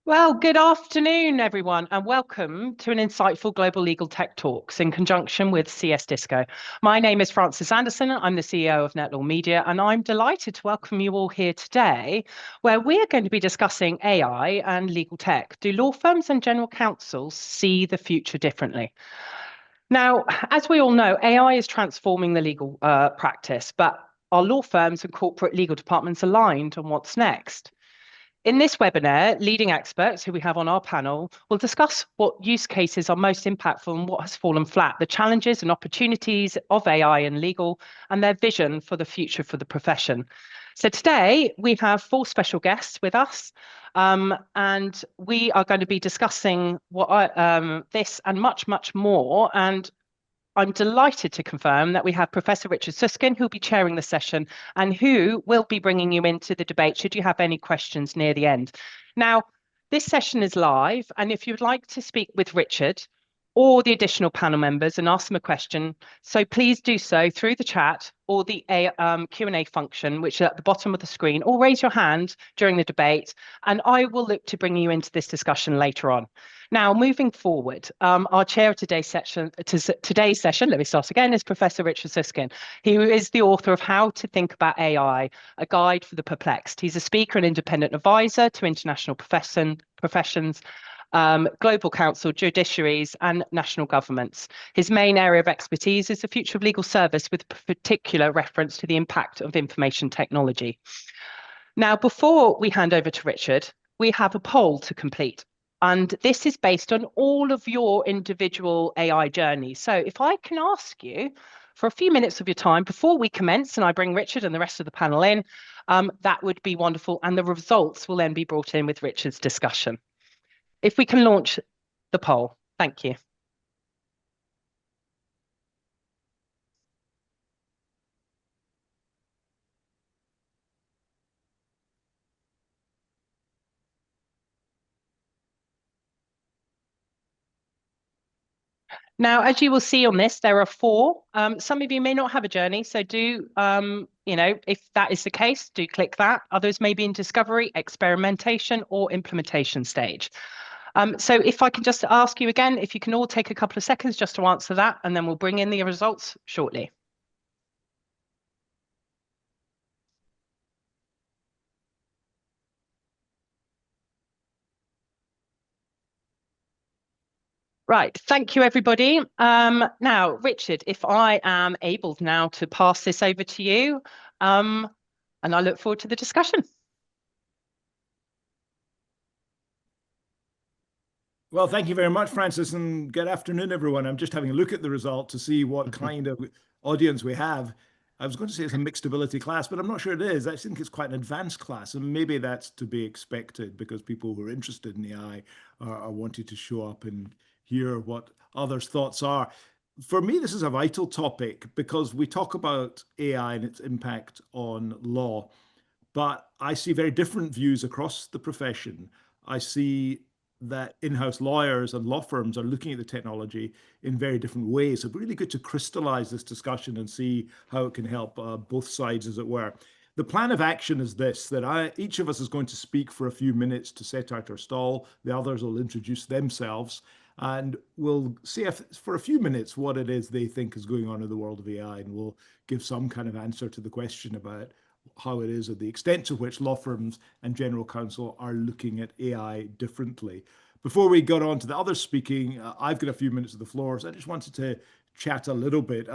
Well, good afternoon, everyone, and welcome to an insightful Global Legal Tech Talks in conjunction with CS Disco. My name is Frances Anderson. I'm the CEO of NetLaw Media, and I'm delighted to welcome you all here today, where we're going to be discussing AI and legal tech. Do law firms and general counsels see the future differently? Now, as we all know, AI is transforming the legal practice, but are law firms and corporate legal departments aligned on what's next? In this webinar, leading experts who we have on our panel will discuss what use cases are most impactful and what has fallen flat, the challenges and opportunities of AI in legal, and their vision for the future for the profession. So today we have four special guests with us, and we are going to be discussing this and much, much more. And I'm delighted to confirm that we have Professor Richard Susskind, who'll be chairing the session and who will be bringing you into the debate should you have any questions near the end. Now, this session is live, and if you'd like to speak with Richard or the additional panel members and ask them a question, so please do so through the chat or the Q&A function, which is at the bottom of the screen, or raise your hand during the debate, and I will look to bring you into this discussion later on. Now, moving forward, our chair of today's session, let me start again, is Professor Richard Susskind. He is the author of How to Think About AI, a guide for the perplexed. He's a speaker and independent advisor to international professions, global counsel, judiciaries, and national governments. His main area of expertise is the future of legal service, with particular reference to the impact of information technology. Now, before we hand over to Richard, we have a poll to complete. And this is based on all of your individual AI journeys. So if I can ask you for a few minutes of your time before we commence and I bring Richard and the rest of the panel in, that would be wonderful. And the results will then be brought in with Richard's discussion. If we can launch the poll. Thank you. Now, as you will see on this, there are four. Some of you may not have a journey, so do, if that is the case, do click that. Others may be in discovery, experimentation, or implementation stage. So if I can just ask you again, if you can all take a couple of seconds just to answer that, and then we'll bring in the results shortly. Right, thank you, everybody. Now, Richard, if I am able now to pass this over to you, and I look forward to the discussion. Well, thank you very much, Francis, and good afternoon, everyone. I'm just having a look at the result to see what kind of audience we have. I was going to say it's a mixed ability class, but I'm not sure it is. I think it's quite an advanced class, and maybe that's to be expected because people who are interested in the AI are wanting to show up and hear what others' thoughts are. For me, this is a vital topic because we talk about AI and its impact on law, but I see very different views across the profession. I see that in-house lawyers and law firms are looking at the technology in very different ways. So it's really good to crystallize this discussion and see how it can help both sides, as it were. The plan of action is this, that each of us is going to speak for a few minutes to set out our stall. The others will introduce themselves, and we'll see for a few minutes what it is they think is going on in the world of AI, and we'll give some kind of answer to the question about how it is, or the extent to which law firms and general counsel are looking at AI differently. Before we got on to the others speaking, I've got a few minutes of the floor, so I just wanted to chat a little bit.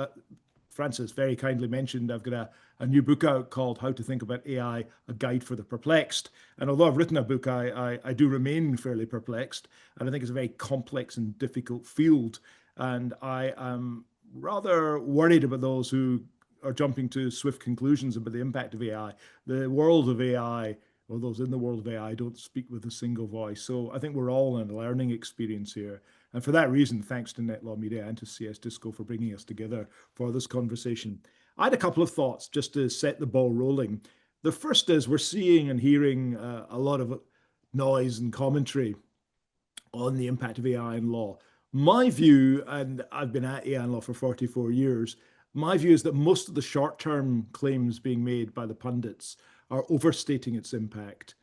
Francis very kindly mentioned I've got a new book out called How to Think About AI, a Guide for the Perplexed. And although I've written a book, I do remain fairly perplexed. And I think it's a very complex and difficult field. And I am rather worried about those who are jumping to swift conclusions about the impact of AI. The world of AI, or those in the world of AI, don't speak with a single voice. So I think we're all in a learning experience here. And for that reason, thanks to NetLaw Media and to CS Disco for bringing us together for this conversation. I had a couple of thoughts just to set the ball rolling. The first is we're seeing and hearing a lot of noise and commentary on the impact of AI in law. My view, and I've been at AI in law for 44 years, my view is that most of the short-term claims being made by the pundits are overstating its impact.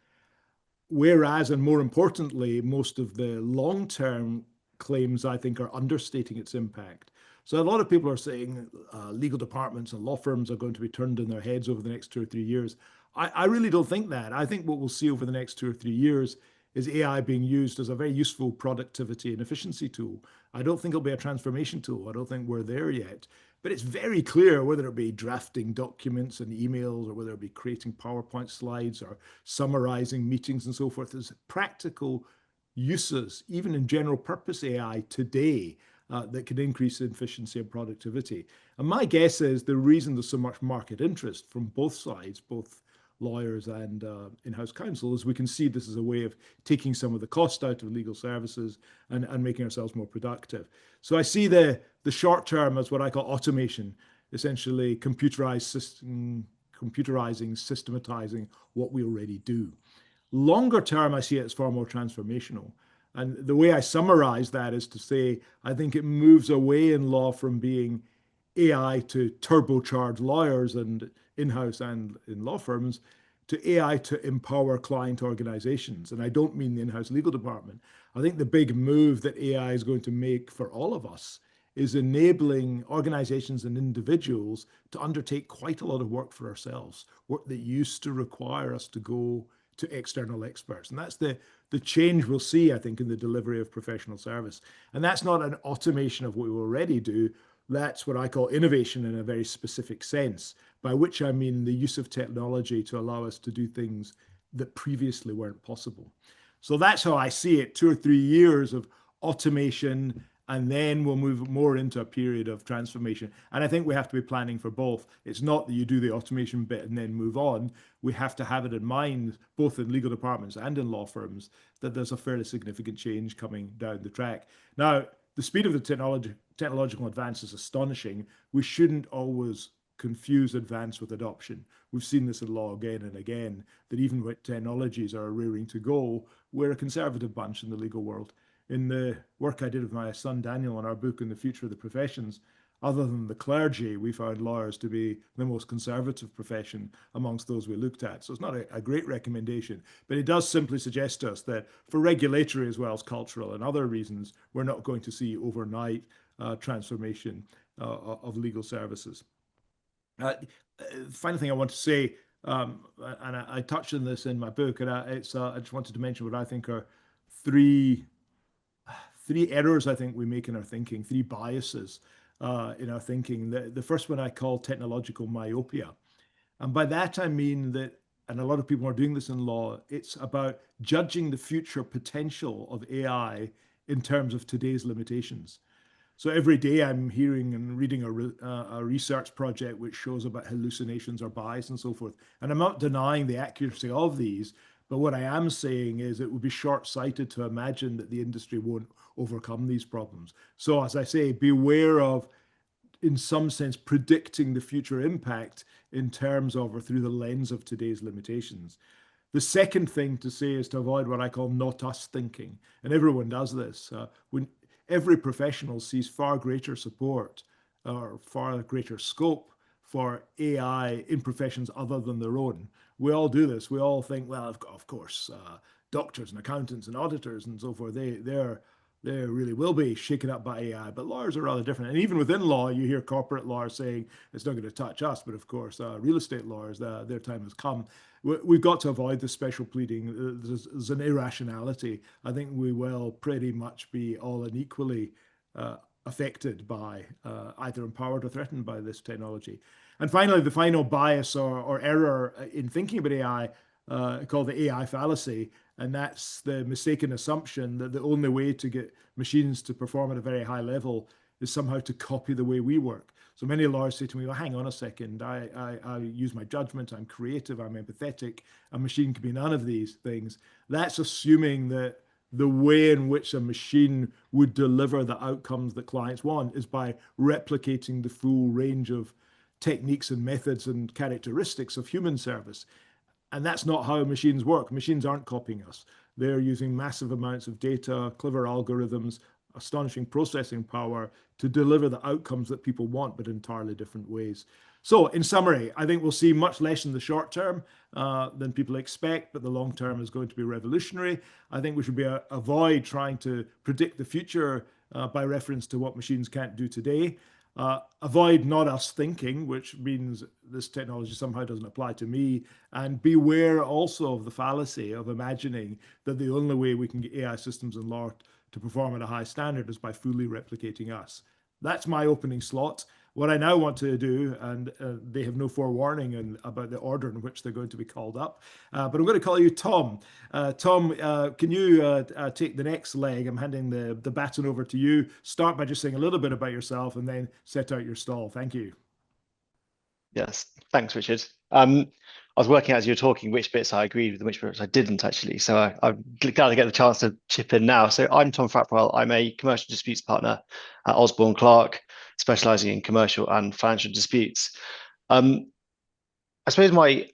Whereas, and more importantly, most of the long-term claims, I think, are understating its impact. So a lot of people are saying legal departments and law firms are going to be turned in their heads over the next 2 or 3 years. I really don't think that. I think what we'll see over the next 2 or 3 years is AI being used as a very useful productivity and efficiency tool. I don't think it'll be a transformation tool. I don't think we're there yet. But it's very clear, whether it be drafting documents and emails, or whether it be creating PowerPoint slides or summarizing meetings and so forth, there's practical uses, even in general purpose AI today, that can increase efficiency and productivity. And my guess is the reason there's so much market interest from both sides, both lawyers and in-house counsel, is we can see this as a way of taking some of the cost out of legal services and making ourselves more productive. So I see the short term as what I call automation, essentially computerizing, systematizing what we already do. Longer term, I see it as far more transformational. And the way I summarize that is to say, I think it moves away in law from being AI to turbocharge lawyers and in-house and in law firms, to AI to empower client organizations. And I don't mean the in-house legal department. I think the big move that AI is going to make for all of us is enabling organizations and individuals to undertake quite a lot of work for ourselves, work that used to require us to go to external experts. And that's the change we'll see, I think, in the delivery of professional service. And that's not an automation of what we already do. That's what I call innovation in a very specific sense, by which I mean the use of technology to allow us to do things that previously weren't possible. So that's how I see it, 2 or 3 years of automation, and then we'll move more into a period of transformation. And I think we have to be planning for both. It's not that you do the automation bit and then move on. We have to have it in mind, both in legal departments and in law firms, that there's a fairly significant change coming down the track. Now, the speed of the technological advance is astonishing. We shouldn't always confuse advance with adoption. We've seen this in law again and again, that even when technologies are rearing to go, we're a conservative bunch in the legal world. In the work I did with my son Daniel on our book in the future of the professions, other than the clergy, we found lawyers to be the most conservative profession amongst those we looked at. So it's not a great recommendation, but it does simply suggest to us that for regulatory as well as cultural and other reasons, we're not going to see overnight transformation of legal services. Final thing I want to say, and I touched on this in my book, and I just wanted to mention what I think are three errors I think we make in our thinking, three biases in our thinking. The first one I call technological myopia. And by that I mean that, and a lot of people are doing this in law, it's about judging the future potential of AI in terms of today's limitations. So every day I'm hearing and reading a research project which shows about hallucinations or bias and so forth. And I'm not denying the accuracy of these, but what I am saying is it would be short-sighted to imagine that the industry won't overcome these problems. So as I say, beware of, in some sense, predicting the future impact in terms of or through the lens of today's limitations. The second thing to say is to avoid what I call not us thinking. And everyone does this. When every professional sees far greater support or far greater scope for AI in professions other than their own. We all do this. We all think, well, of course, doctors and accountants and auditors and so forth, they really will be shaken up by AI, but lawyers are rather different. And even within law, you hear corporate lawyers saying it's not going to touch us, but of course, real estate lawyers, their time has come. We've got to avoid the special pleading. There's an irrationality. I think we will pretty much be all unequally affected by, either empowered or threatened by this technology. And finally, the final bias or error in thinking about AI, called the AI fallacy, and that's the mistaken assumption that the only way to get machines to perform at a very high level is somehow to copy the way we work. So many lawyers say to me, well, hang on a second, I use my judgment, I'm creative, I'm empathetic, a machine can be none of these things. That's assuming that the way in which a machine would deliver the outcomes that clients want is by replicating the full range of techniques and methods and characteristics of human service. And that's not how machines work. Machines aren't copying us. They're using massive amounts of data, clever algorithms, astonishing processing power to deliver the outcomes that people want, but entirely different ways. So, in summary, I think we'll see much less in the short term than people expect, but the long term is going to be revolutionary. I think we should avoid trying to predict the future by reference to what machines can't do today. Avoid not us thinking, which means this technology somehow doesn't apply to me, and beware also of the fallacy of imagining that the only way we can get AI systems unlocked to perform at a high standard is by fully replicating us. That's my opening slot. What I now want to do, and they have no forewarning about the order in which they're going to be called up, but I'm going to call you Tom. Tom, can you take the next leg? I'm handing the baton over to you. Start by just saying a little bit about yourself and then set out your stall. Thank you. Yes, thanks, Richard. I was working as you were talking which bits I agreed with and which bits I didn't actually. So I'm glad to get the chance to chip in now. So I'm Tom Frapwell. I'm a commercial disputes partner at Osborne Clarke, specialising in commercial and financial disputes. I suppose my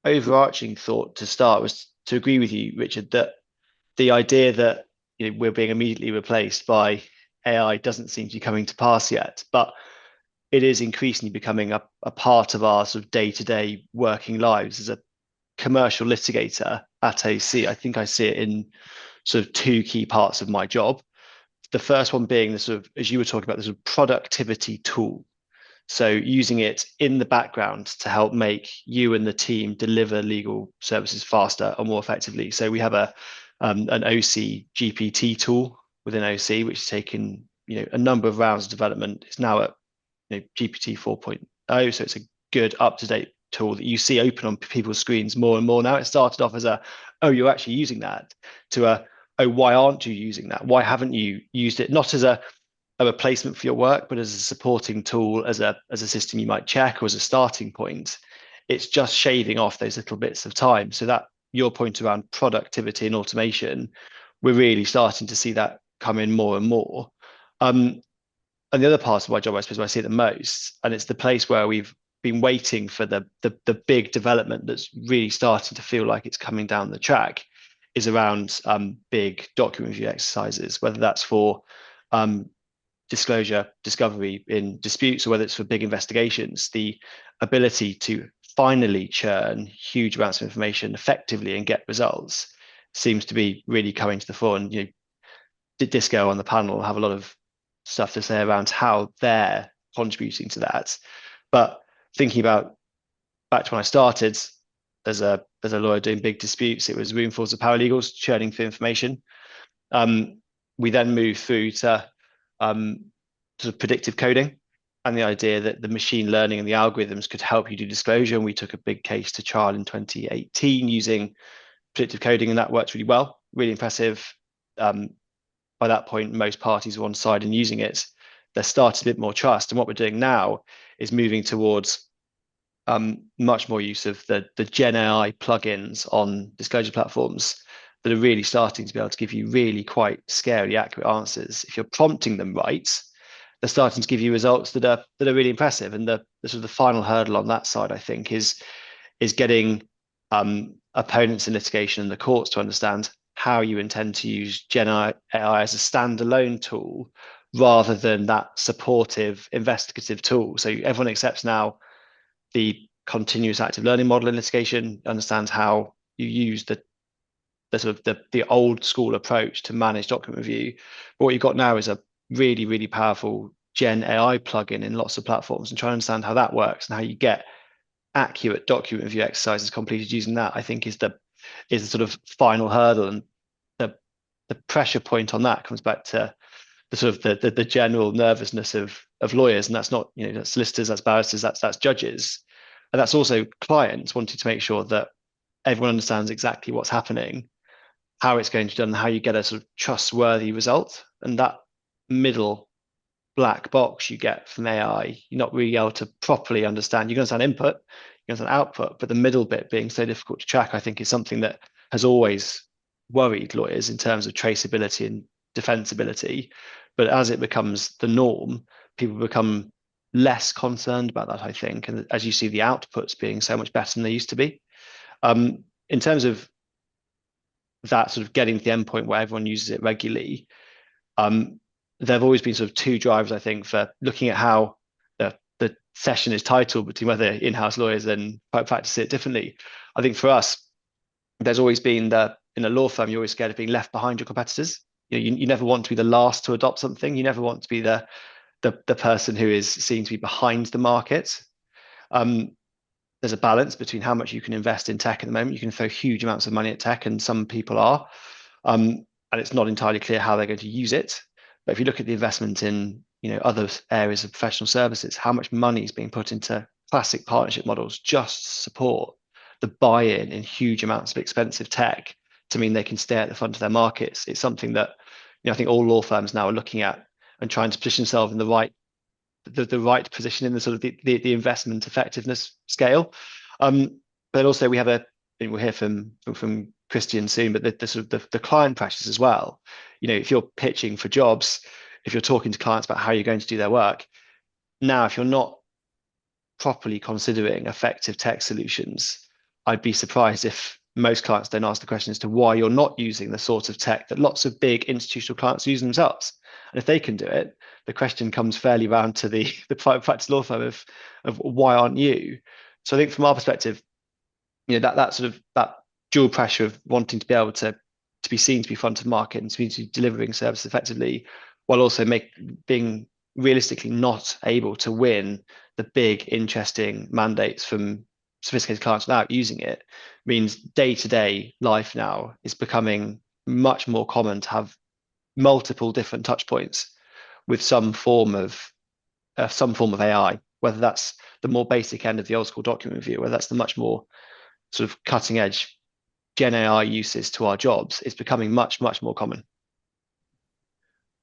overarching thought to start was to agree with you, Richard, that the idea that we're being immediately replaced by AI doesn't seem to be coming to pass yet, but it is increasingly becoming a part of our sort of day-to-day working lives. As a commercial litigator at OC, I think I see it in sort of two key parts of my job. The first one being the sort of, as you were talking about, the sort of productivity tool. So using it in the background to help make you and the team deliver legal services faster and more effectively. So we have an OC GPT tool within OC, which has taken a number of rounds of development. It's now at GPT 4.0, so it's a good up-to-date tool that you see open on people's screens more and more now. It started off as oh, you're actually using that, to oh, why aren't you using that? Why haven't you used it? Not as a replacement for your work, but as a supporting tool, as a system you might check, or as a starting point. It's just shaving off those little bits of time. So that your point around productivity and automation, we're really starting to see that come in more and more. And the other part of my job, I suppose, where I see it the most, and it's the place where we've been waiting for the big development that's really starting to feel like it's coming down the track, is around big document review exercises, whether that's for disclosure, discovery in disputes, or whether it's for big investigations. The ability to finally churn huge amounts of information effectively and get results seems to be really coming to the fore. And Disco on the panel have a lot of stuff to say around how they're contributing to that. But thinking about back to when I started as a lawyer doing big disputes, it was roomfuls of paralegals churning for information. We then moved through to sort of predictive coding and the idea that the machine learning and the algorithms could help you do disclosure. And we took a big case to trial in 2018 using predictive coding, and that worked really well, really impressive. By that point, most parties were on side and using it. There started a bit more trust. And what we're doing now is moving towards much more use of the Gen AI plugins on disclosure platforms that are really starting to be able to give you really quite scary, accurate answers. If you're prompting them right, they're starting to give you results that are really impressive. And the sort of the final hurdle on that side, I think, is getting opponents in litigation and the courts to understand how you intend to use Gen AI as a standalone tool rather than that supportive investigative tool. So everyone accepts now the continuous active learning model in litigation, understands how you use the sort of the old school approach to manage document review. But what you've got now is a really, really powerful Gen AI plugin in lots of platforms, and try to understand how that works and how you get accurate document review exercises completed using that, I think is the sort of final hurdle. And the pressure point on that comes back to the sort of the general nervousness of lawyers, and that's not that's solicitors, that's barristers, that's judges, and that's also clients wanting to make sure that everyone understands exactly what's happening, how it's going to be done, and how you get a sort of trustworthy result. And that middle black box you get from AI, you're not really able to properly understand. You can understand input, you can understand output, but the middle bit being so difficult to track, I think, is something that has always worried lawyers in terms of traceability and defensibility. But as it becomes the norm, people become less concerned about that, I think. And as you see the outputs being so much better than they used to be. In terms of that sort of getting to the endpoint where everyone uses it regularly, there have always been sort of two drivers, I think, for looking at how the session is titled between whether in-house lawyers and private practice see it differently. I think for us, there's always been in a law firm, you're always scared of being left behind your competitors. You never want to be the last to adopt something. You never want to be the person who is seen to be behind the market. There's a balance between how much you can invest in tech at the moment. You can throw huge amounts of money at tech, and some people are, and it's not entirely clear how they're going to use it. But if you look at the investment in other areas of professional services, how much money is being put into classic partnership models just to support the buy-in in huge amounts of expensive tech to mean they can stay at the front of their markets. It's something that I think all law firms now are looking at and trying to position themselves in the right position in the sort of the investment effectiveness scale. But also we'll hear from Christian soon, but the sort of the client pressures as well. If you're pitching for jobs, if you're talking to clients about how you're going to do their work, now if you're not properly considering effective tech solutions, I'd be surprised if most clients don't ask the question as to why you're not using the sort of tech that lots of big institutional clients use themselves. And if they can do it, the question comes fairly round to the private practice law firm of why aren't you? So I think from our perspective, that sort of that dual pressure of wanting to be able to be seen to be front of market and to be delivering services effectively, while also being realistically not able to win the big interesting mandates from sophisticated clients without using it, means day-to-day life now is becoming much more common to have multiple different touch points with some form of AI, whether that's the more basic end of the old school document review, whether that's the much more sort of cutting edge Gen AI uses to our jobs. Is becoming much, much more common.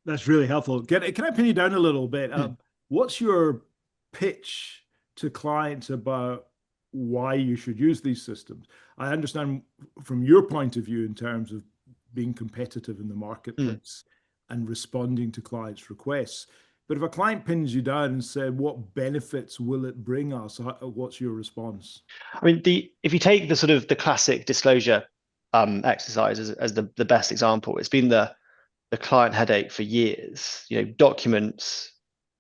That's really helpful. Can I pin you down a little bit? What's your pitch to clients about why you should use these systems? I understand from your point of view in terms of being competitive in the marketplace and responding to clients' requests. But if a client pins you down and said, what benefits will it bring us? What's your response? I mean, if you take the sort of the classic disclosure exercise as the best example, it's been the client headache for years. Documents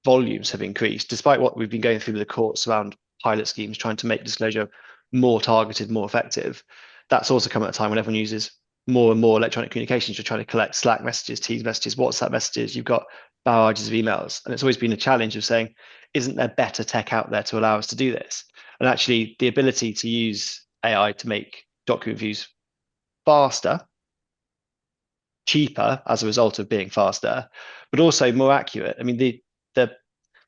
volumes have increased despite what we've been going through with the courts around pilot schemes trying to make disclosure more targeted, more effective. That's also come at a time when everyone uses more and more electronic communications. You're trying to collect Slack messages, Teams messages, WhatsApp messages. You've got barrages of emails, and it's always been a challenge of saying, isn't there better tech out there to allow us to do this? And actually, the ability to use AI to make document reviews faster, cheaper as a result of being faster, but also more accurate. I mean, the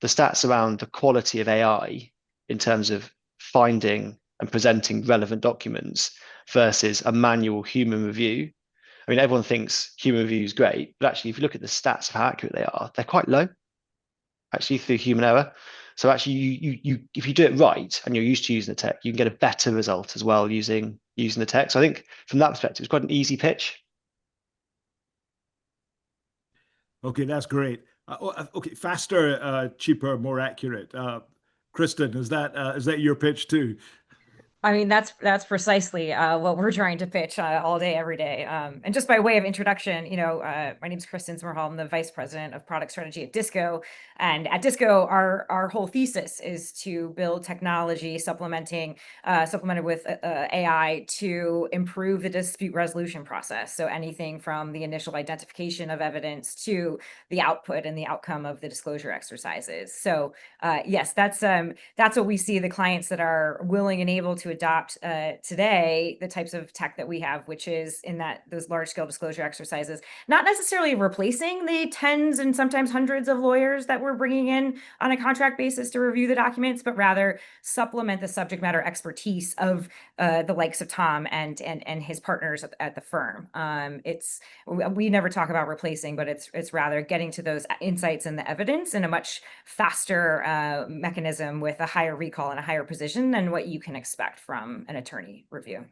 stats around the quality of AI in terms of finding and presenting relevant documents versus a manual human review. I mean, everyone thinks human review is great, but actually, if you look at the stats of how accurate they are, they're quite low, actually, through human error. So actually, you if you do it right and you're used to using the tech, you can get a better result as well using the tech. So I think from that perspective, it's quite an easy pitch. Okay, that's great. Okay, faster, cheaper, more accurate. Kristen, is that your pitch too? I mean, that's precisely what we're trying to pitch all day, every day. And just by way of introduction, my name is Kristen Zimmerhall. I'm the Vice President of Product Strategy at Disco. And at Disco, our whole thesis is to build technology supplemented with AI to improve the dispute resolution process. So anything from the initial identification of evidence to the output and the outcome of the disclosure exercises. So yes, that's what we see the clients that are willing and able to adopt today, the types of tech that we have, which is in those large scale disclosure exercises, not necessarily replacing the tens and sometimes hundreds of lawyers that we're bringing in on a contract basis to review the documents, but rather supplement the subject matter expertise of the likes of Tom and his partners at the firm. We never talk about replacing, but it's rather getting to those insights and the evidence in a much faster mechanism with a higher recall and a higher precision than what you can expect from an attorney review.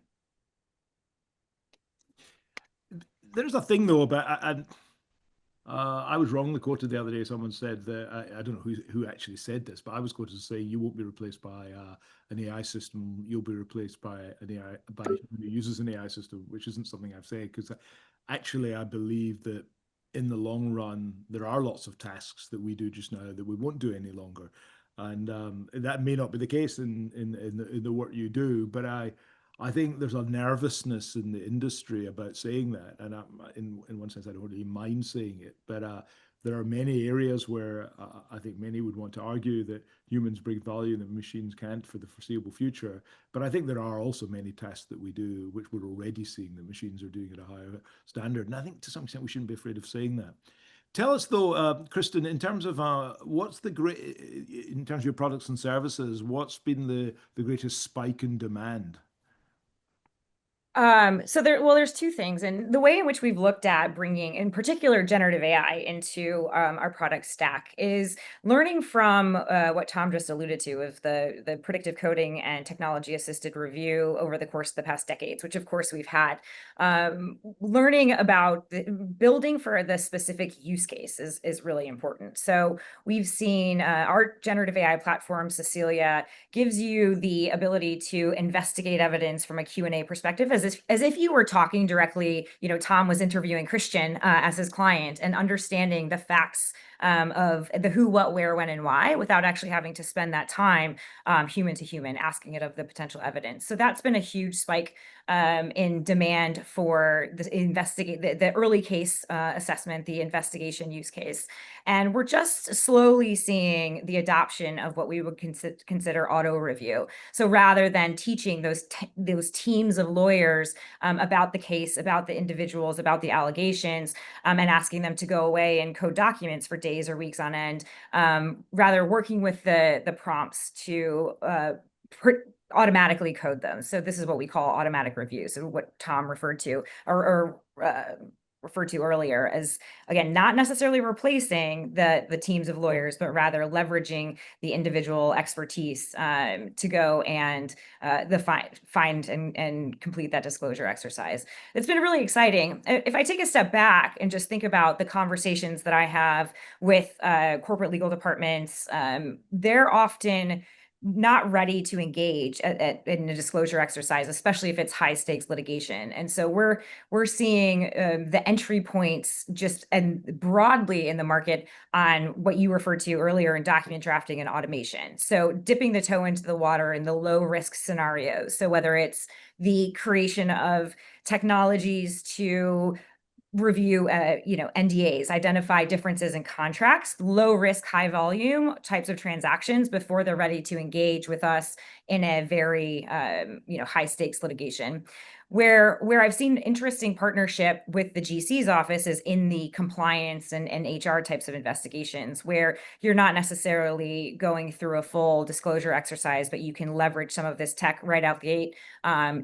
There's a thing though about, and I was wrongly quoted the other day. Someone said that I don't know who actually said this, but I was quoted to say you won't be replaced by an AI system. You'll be replaced by an AI who uses an AI system, which isn't something I've said, because actually I believe that in the long run there are lots of tasks that we do just now that we won't do any longer. And that may not be the case in the work you do, but I think there's a nervousness in the industry about saying that. And in one sense, I don't really mind saying it, but there are many areas where I think many would want to argue that humans bring value that machines can't for the foreseeable future. But I think there are also many tasks that we do which we're already seeing that machines are doing at a higher standard. And I think to some extent we shouldn't be afraid of saying that. Tell us though, Kristen, in terms of what's the great, in terms of your products and services, what's been the greatest spike in demand? So there's two things, and the way in which we've looked at bringing, in particular, generative AI into our product stack is learning from what Tom just alluded to of the predictive coding and technology assisted review over the course of the past decades, which of course we've had. Learning about building for the specific use case is really important. So we've seen our generative AI platform, Cecilia, gives you the ability to investigate evidence from a Q&A perspective as if you were talking directly, Tom was interviewing Christian as his client and understanding the facts of the who, what, where, when, and why without actually having to spend that time human to human asking it of the potential evidence. So that's been a huge spike in demand for the early case assessment, the investigation use case. And we're just slowly seeing the adoption of what we would consider auto review. So rather than teaching those teams of lawyers about the case, about the individuals, about the allegations, and asking them to go away and code documents for days or weeks on end, rather working with the prompts to automatically code them. So this is what we call automatic review. So what Tom referred to or referred to earlier as, again, not necessarily replacing the teams of lawyers, but rather leveraging the individual expertise to go and find and complete that disclosure exercise. It's been really exciting. If I take a step back and just think about the conversations that I have with corporate legal departments, they're often not ready to engage in a disclosure exercise, especially if it's high stakes litigation. And so we're seeing the entry points just and broadly in the market on what you referred to earlier in document drafting and automation. So dipping the toe into the water in the low risk scenarios. So whether it's the creation of technologies to review, NDAs, identify differences in contracts, low risk, high volume types of transactions before they're ready to engage with us in a very, high stakes litigation. Where I've seen interesting partnership with the GC's office is in the compliance and HR types of investigations, where you're not necessarily going through a full disclosure exercise, but you can leverage some of this tech right out the gate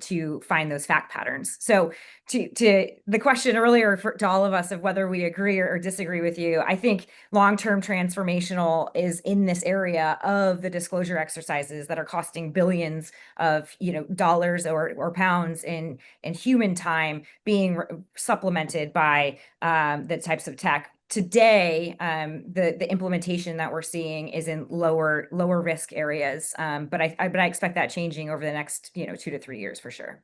to find those fact patterns. So to the question earlier to all of us of whether we agree or disagree with you, I think long-term transformational is in this area of the disclosure exercises that are costing billions of dollars or pounds in human time being supplemented by the types of tech. Today, the implementation that we're seeing is in lower risk areas, but I expect that changing over the next 2 to 3 years for sure.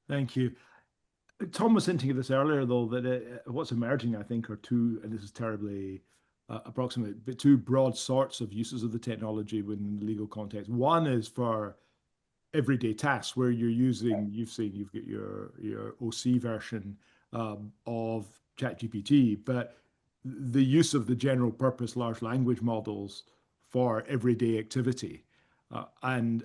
Thank you. Tom was hinting at this earlier, though, that what's emerging, I think, are two, and this is terribly approximate, but two broad sorts of uses of the technology within the legal context. One is for everyday tasks where you've got your OC version of ChatGPT, but the use of the general purpose large language models for everyday activity. And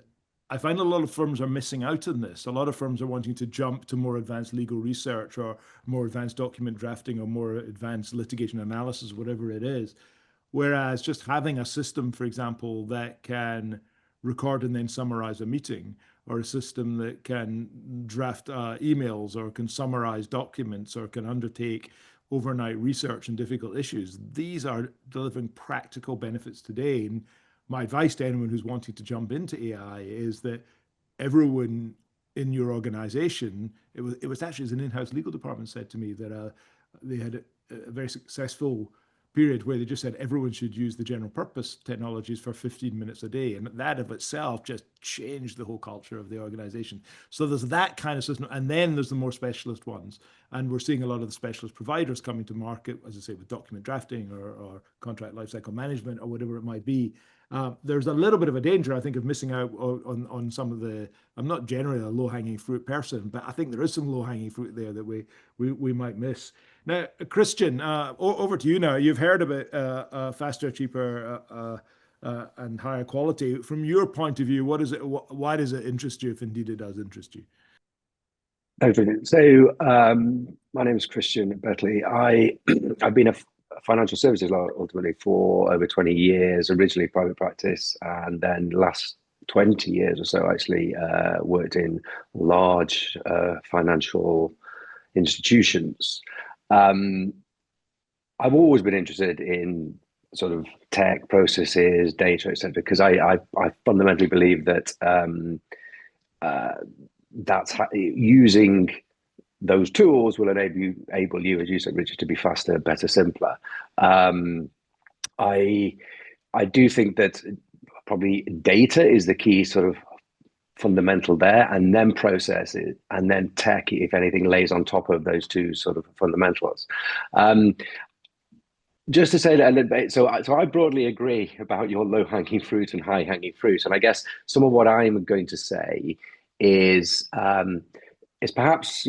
I find a lot of firms are missing out on this. A lot of firms are wanting to jump to more advanced legal research or more advanced document drafting or more advanced litigation analysis, whatever it is. Whereas just having a system, for example, that can record and then summarize a meeting, or a system that can draft emails or can summarize documents or can undertake overnight research on difficult issues, these are delivering practical benefits today. And my advice to anyone who's wanting to jump into AI is that everyone in your organization, it was actually, as an in-house legal department said to me, that they had a very successful period where they just said everyone should use the general purpose technologies for 15 minutes a day. And that of itself just changed the whole culture of the organization. So there's that kind of system. And then there's the more specialist ones. And we're seeing a lot of the specialist providers coming to market, as I say, with document drafting or contract lifecycle management or whatever it might be. There's a little bit of a danger, I think, of missing out on some of the. I'm not generally a low-hanging fruit person, but I think there is some low-hanging fruit there that we might miss. Now, Christian, over to you now. You've heard about faster, cheaper, and higher quality. From your point of view, what is it? Why does it interest you, if indeed it does interest you? Thanks, Richard. So my name is Christian Bertley. I've been a financial services lawyer ultimately for over 20 years, originally private practice, and then last 20 years or so actually worked in large financial institutions. I've always been interested in sort of tech processes, data, etc., because I fundamentally believe that that's using those tools will enable you, as you said, Richard, to be faster, better, simpler. I do think that probably data is the key sort of fundamental there, and then processes, and then tech, if anything, lays on top of those two sort of fundamentals. Just to say that a little bit, so I broadly agree about your low-hanging fruit and high-hanging fruit, and I guess some of what I'm going to say is perhaps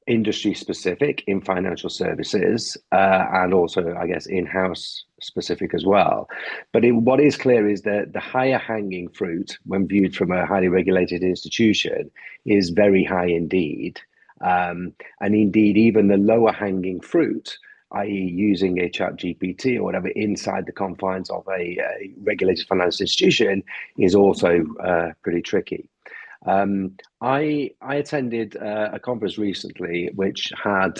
industry specific in financial services, and also I guess in-house specific as well. But what is clear is that the higher hanging fruit, when viewed from a highly regulated institution, is very high indeed, and indeed even the lower hanging fruit, i.e. using a chat GPT or whatever inside the confines of a regulated financial institution, is also pretty tricky. I attended a conference recently which had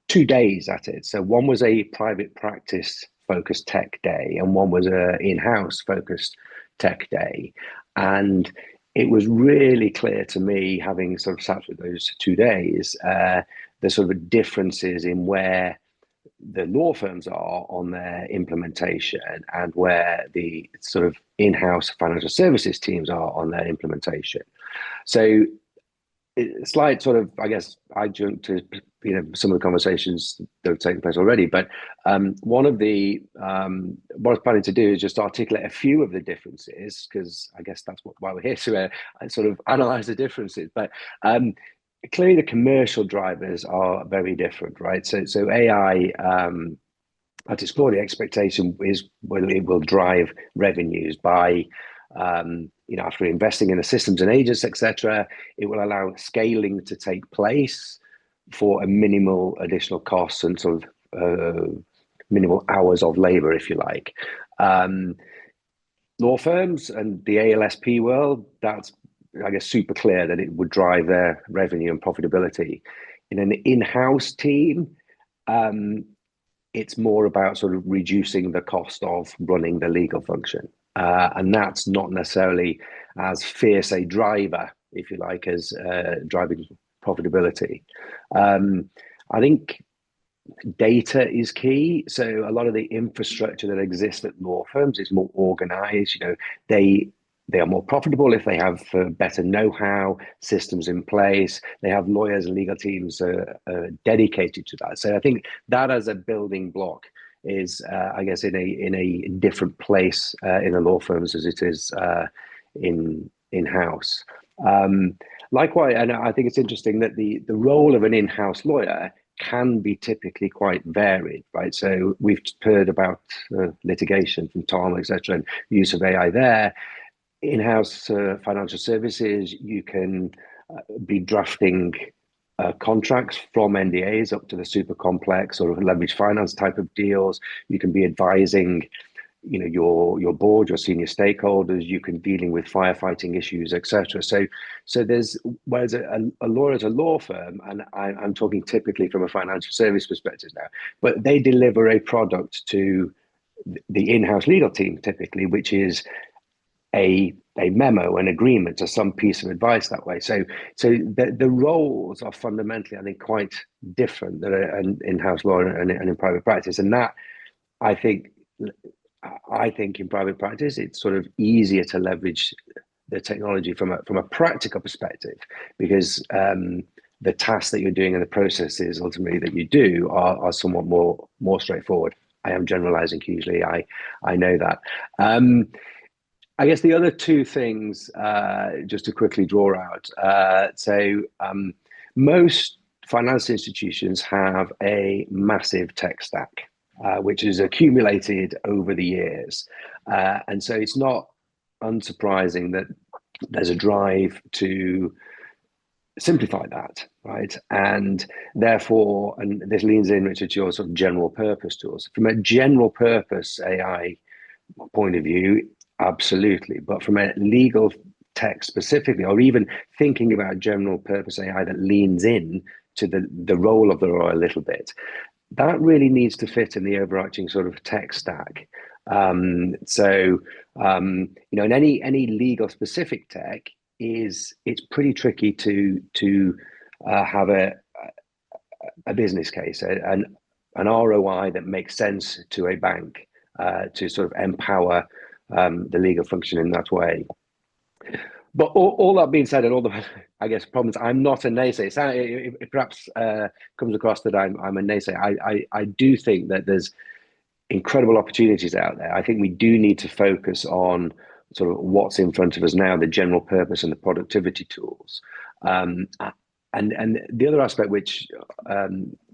2 days at it. So one was a private practice focused tech day, and one was a in-house focused tech day. And it was really clear to me, having sort of sat with those 2 days, the sort of differences in where the law firms are on their implementation and where the sort of in-house financial services teams are on their implementation. So it's like sort of, I guess, adjunct to some of the conversations that have taken place already. But one of the what I was planning to do is just articulate a few of the differences, because I guess that's why we're here, to sort of analyze the differences. But clearly, the commercial drivers are very different, right? So AI, at its core, the expectation is it will drive revenues by, after investing in the systems and agents, etc. It will allow scaling to take place for a minimal additional costs and sort of minimal hours of labor, if you like. Law firms and the ALSP world, that's, I guess, super clear that it would drive their revenue and profitability. In an in-house team, it's more about sort of reducing the cost of running the legal function. And that's not necessarily as fierce a driver, if you like, as driving profitability. I think data is key. So a lot of the infrastructure that exists at law firms is more organized. They are more profitable if they have better know-how, systems in place. They have lawyers and legal teams dedicated to that. So I think that as a building block is, I guess, in a different place in the law firms as it is in-house. Likewise, and I think it's interesting that the role of an in-house lawyer can be typically quite varied, right? So we've heard about litigation from Tom, etc., and use of AI there. In-house financial services, you can be drafting contracts from NDAs up to the super complex sort of leveraged finance type of deals. You can be advising, your board, your senior stakeholders. You can dealing with firefighting issues, etc. So there's, whereas a lawyer at a law firm, and I'm talking typically from a financial service perspective now, but they deliver a product to the in-house legal team typically, which is a memo, an agreement, or some piece of advice that way. So the roles are fundamentally, I think, quite different than an in-house lawyer and in private practice. And that, I think in private practice, it's sort of easier to leverage the technology from a practical perspective, because the tasks that you're doing and the processes ultimately that you do are somewhat more straightforward. am generalizing hugely. I know that. I guess the other two things, just to quickly draw out. Most finance institutions have a massive tech stack, which is accumulated over the years. And so it's not unsurprising that there's a drive to simplify that, right? And therefore, and this leans in, Richard, to your sort of general purpose tools. From a general purpose AI point of view, absolutely. But from a legal tech specifically, or even thinking about general purpose AI that leans in to the role of the law a little bit, that really needs to fit in the overarching sort of tech stack. In any legal specific tech, it's pretty tricky to have a business case, an ROI that makes sense to a bank, to sort of empower the legal function in that way. But all that being said, and all the, I guess, problems, I'm not a naysayer. It perhaps comes across that I'm a naysayer. I do think that there's incredible opportunities out there. I think we do need to focus on sort of what's in front of us now, the general purpose and the productivity tools. And the other aspect, which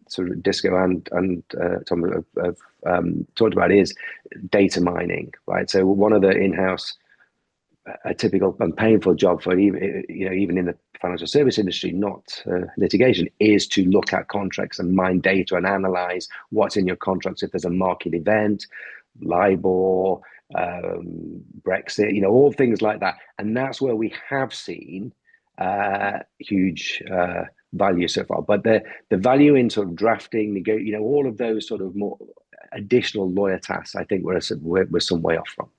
sort of Disco and Tom have talked about, is data mining, right? So one of the in-house, a typical and painful job for even in the financial service industry, not litigation, is to look at contracts and mine data and analyze what's in your contracts. If there's a market event, LIBOR, Brexit, all things like that. And that's where we have seen huge value so far. But the value in sort of drafting, all of those sort of more additional lawyer tasks, I think we're some way off from.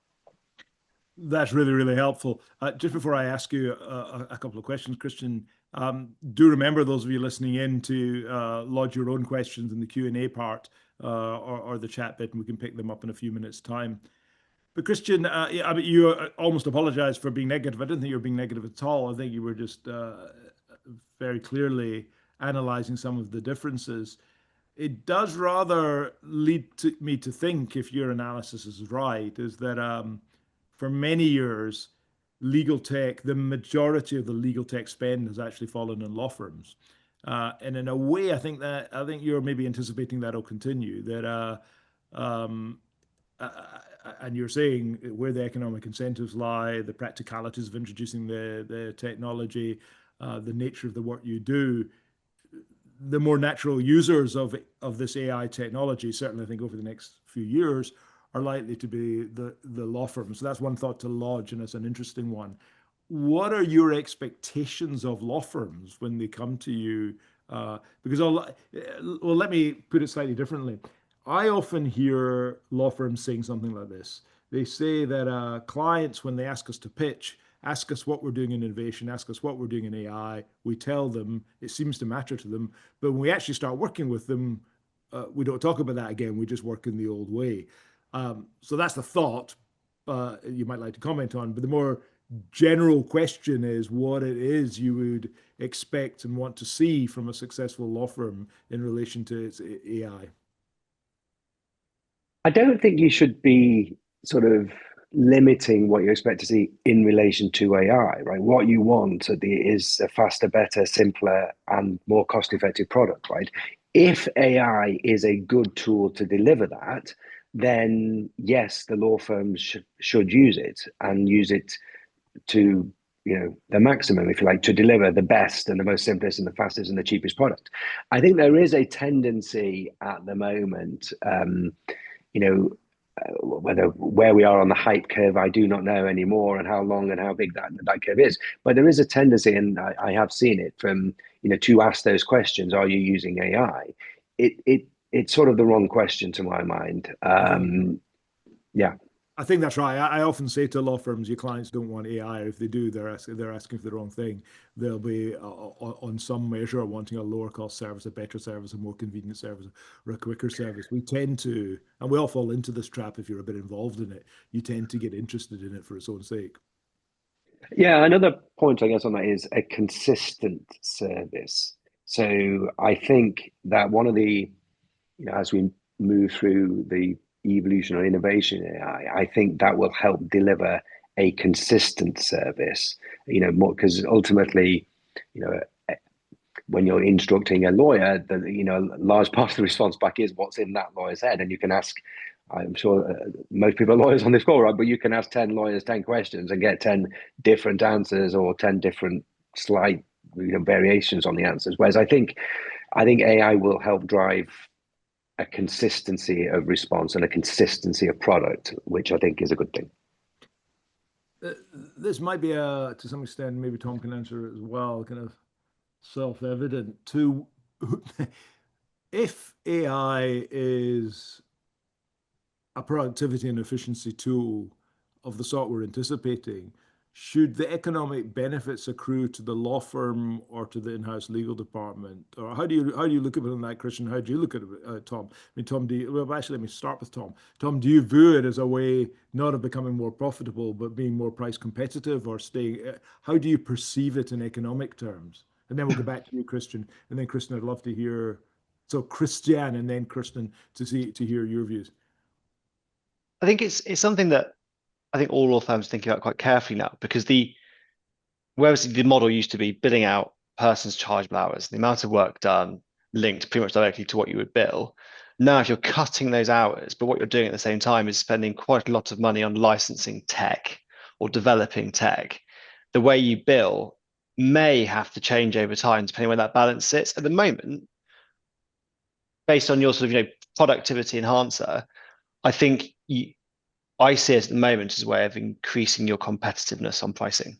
That's really, really helpful. Just before I ask you a couple of questions, Christian, do remember, those of you listening in, to lodge your own questions in the Q&A part or the chat bit, and we can pick them up in a few minutes' time. But Christian, you almost apologized for being negative. I didn't think you were being negative at all. I think you were just very clearly analyzing some of the differences. It does rather lead me to think, if your analysis is right, is that for many years, legal tech, the majority of the legal tech spend has actually fallen in law firms. And in a way, I think you're maybe anticipating that'll continue. And you're saying where the economic incentives lie, the practicalities of introducing the technology, the nature of the work you do, the more natural users of this AI technology, certainly I think over the next few years, are likely to be the law firms. So that's one thought to lodge, and it's an interesting one. What are your expectations of law firms when they come to you? Because let me put it slightly differently. I often hear law firms saying something like this. They say that clients, when they ask us to pitch, ask us what we're doing in innovation, ask us what we're doing in AI. We tell them, it seems to matter to them. But when we actually start working with them, we don't talk about that again. We just work in the old way. So that's the thought you might like to comment on. But the more general question is what it is you would expect and want to see from a successful law firm in relation to its AI. I don't think you should be sort of limiting what you expect to see in relation to AI, right? What you want is a faster, better, simpler, and more cost-effective product, right? If AI is a good tool to deliver that, then yes, the law firms should use it, and use it to the maximum, if you like, to deliver the best and the most simplest and the fastest and the cheapest product. I think there is a tendency at the moment, where we are on the hype curve, I do not know anymore, and how long and how big that curve is. But there is a tendency, and I have seen it, from to ask those questions: are you using AI? It's sort of the wrong question to my mind. Yeah. I think that's right. I often say to law firms, your clients don't want AI. If they do, they're asking for the wrong thing. They'll be on some measure wanting a lower cost service, a better service, a more convenient service, or a quicker service. We tend to, and we all fall into this trap if you're a bit involved in it, you tend to get interested in it for its own sake. Yeah, another point I guess on that is a consistent service. So I think that one of the, as we move through the evolution or innovation in AI, I think that will help deliver a consistent service. More because ultimately, when you're instructing a lawyer, a large part of the response back is what's in that lawyer's head, and you can ask. I'm sure most people are lawyers on this call, right? But you can ask 10 lawyers 10 questions and get 10 different answers or 10 different slight variations on the answers. Whereas I think AI will help drive a consistency of response and a consistency of product, which I think is a good thing. This might be to some extent, maybe Tom can answer it as well, kind of self-evident to if AI is a productivity and efficiency tool of the sort we're anticipating, should the economic benefits accrue to the law firm or to the in-house legal department? Or how do you look at it on that, Christian? How do you look at it, Tom? I mean, Tom, actually, let me start with Tom. Tom, do you view it as a way not of becoming more profitable, but being more price competitive or staying? How do you perceive it in economic terms? And then we'll go back to you, Christian. And then Christian, I'd love to hear. So Christian, and then Christian to hear your views. I think it's something that I think all law firms are thinking about quite carefully now, because whereas the model used to be billing out person's chargeable hours, the amount of work done linked pretty much directly to what you would bill. Now, if you're cutting those hours, but what you're doing at the same time is spending quite a lot of money on licensing tech or developing tech, the way you bill may have to change over time, depending where that balance sits. At the moment, based on your sort of productivity enhancer, I think I see it at the moment as a way of increasing your competitiveness on pricing.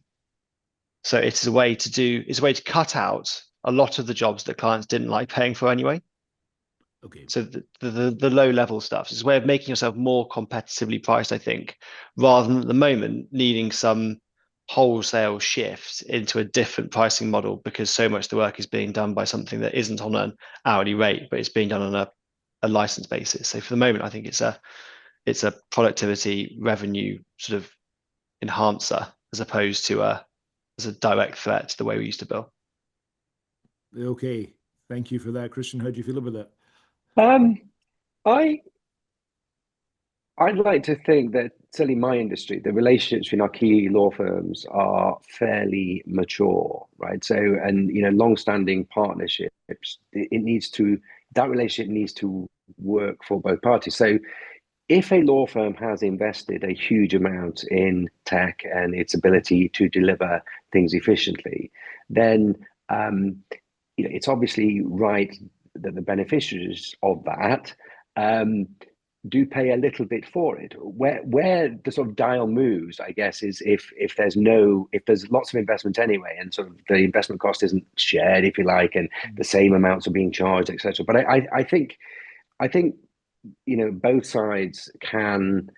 So it's a way to cut out a lot of the jobs that clients didn't like paying for anyway. Okay. So the low level stuff is a way of making yourself more competitively priced, I think, rather than at the moment needing some wholesale shift into a different pricing model, because so much of the work is being done by something that isn't on an hourly rate, but it's being done on a license basis. So for the moment, I think it's a productivity revenue sort of enhancer as opposed to as a direct threat to the way we used to bill. Okay, thank you for that, Christian. How do you feel about that? I'd like to think that certainly in my industry, the relationships between our key law firms are fairly mature, right? So, and long-standing partnerships, that relationship needs to work for both parties. So if a law firm has invested a huge amount in tech and its ability to deliver things efficiently, then it's obviously right that the beneficiaries of that do pay a little bit for it. Where the sort of dial moves, I guess, is if there's lots of investment anyway, and sort of the investment cost isn't shared, if you like, and the same amounts are being charged, etc. But I think both sides can